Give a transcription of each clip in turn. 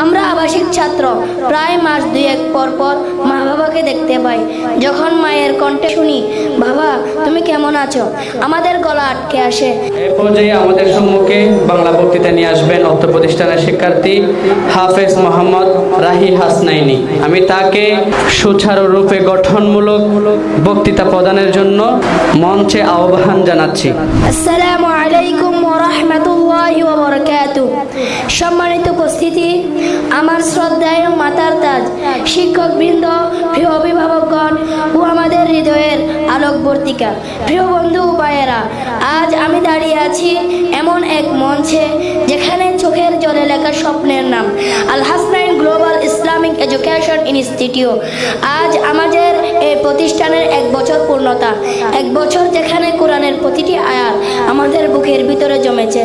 আমরা আবাসিক ছাত্র, প্রায় মাস দুয়েক পর পর মা বাবাকে দেখতে পাই। যখন মায়ের কণ্ঠে শুনি, বাবা তুমি কেমন আছো, আমাদের গলা আটকে আসে। এই পর্যায়ে আমাদের সম্মুখে বাংলা বক্তৃতা নিয়ে আসবেন অত্র প্রতিষ্ঠানের শিক্ষার্থী হাফেজ মোহাম্মদ রাহি হাসনাইনি। আমি তাকে সুচারুরূপে গঠনমূলক বক্তৃতা প্রদানের জন্য মঞ্চে আহ্বান জানাচ্ছি। আসসালামু আলাইকুম ওয়া রাহমাতুল্লাহি ওয়া বারাকাতুহু। সম্মানিত উপস্থিতি, আমার শ্রদ্ধায় মাতার তাজ, শিক্ষকবৃন্দ, প্রিয় অভিভাবকগণ ও আমাদের হৃদয়ের আলোকবর্তিকা, প্রিয় বন্ধু ও ভাইয়েরা, আজ আমি দাঁড়িয়ে আছি এমন এক মঞ্চে যেখানে চোখের জলে লেখা স্বপ্নের নাম Al Hasnain global Islamic education institute. আজ আমাদের এই প্রতিষ্ঠানের 1 বছর পূর্ণতা, 1 বছর যেখানে কোরআনের প্রতিটি আয়াত আমাদের বুকের ভিতরে জমেছে,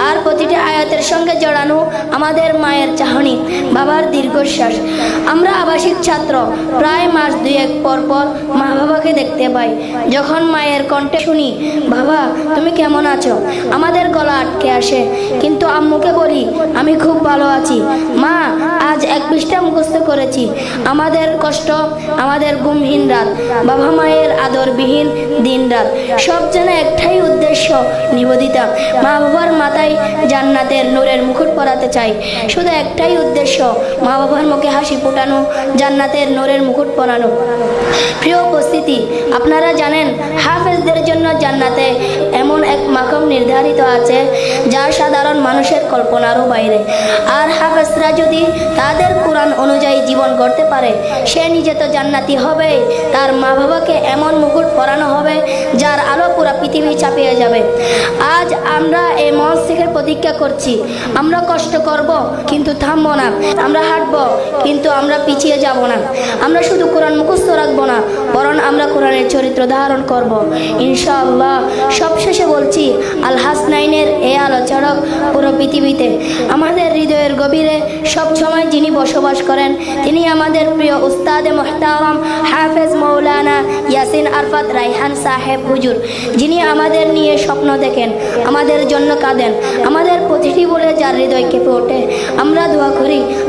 আর প্রতিটি আয়াতের সঙ্গে জড়ানো আমাদের মায়ের চাহনি, বাবার দীর্ঘশ্বাস। আমরা আবাসিক ছাত্র, প্রায় মাস দুয়েক পর পর মা বাবাকে দেখতে পাই। যখন মায়ের কণ্ঠে শুনি, বাবা তুমি কেমন আছো, আমাদের গলা আটকে আসে। কিন্তু আম্মুকে বলি, আমি খুব ভালো আছি মা, আজ 1 পৃষ্ঠা মুখস্থ করেছি। আমাদের কষ্ট, আমাদের ঘুমহীন রাত, বাবা মায়ের আদরবিহীন দিন রাত, সব যেন একটাই উদ্দেশ্য, নিবেদিতা মা বাবার মাথায় জান্নাতের নূরের মুকুট পরাতে চাই। শুধু একটাই উদ্দেশ্য, মা বাবার মুখে হাসি ফোটানো, জান্নাতের নূরের মুকুট পরানো। প্রিয় উপস্থিতি, আপনারা জানেন হাফেজদের জন্য জান্নাতে এমন এক মাকাম নির্ধারিত আছে যা সাধারণ মানুষের কল্পনারও বাইরে। আর হাফেজরা যদি তাদের কোরআন অনুযায়ী জীবন গড়তে পারে, সে নিজে তো জান্নাতি হবে, তার মা বাবাকে এমন মুকুট পরানো হবে যার আলো পুরা পৃথিবী চাপিয়ে যাবে। আজ আমরা এই মঞ্চ থেকে প্রতিজ্ঞা করছি, আমরা কষ্ট করব কিন্তু থামবো না, আমরা হাঁটবো কিন্তু আমরা পিছিয়ে যাব না। আমরা শুধু কোরআন মুখস্থ রাখবো না, বরং আমরা কোরআনের চরিত্র ধারণ করব ইনশাআল্লাহ। সবশেষে বলছি, আল হাসনাইনের এই আলো চড়ক পুরো পৃথিবীতে। আমাদের হৃদয়ের গভীরে সবসময় যিনি বসবাস করেন, তিনি আমাদের প্রিয় উস্তাদে মুহতারাম হাফেজ মৌলানা ইয়াসিন আরফাত রায়হান সাহেব হুজুর, যিনি আমাদের নিয়ে স্বপ্ন দেখেন, আমাদের জন্য কাঁদেন, আমাদের প্রতিটি বলে যার হৃদয় কেঁপে ওঠে। আমরা দোয়া করি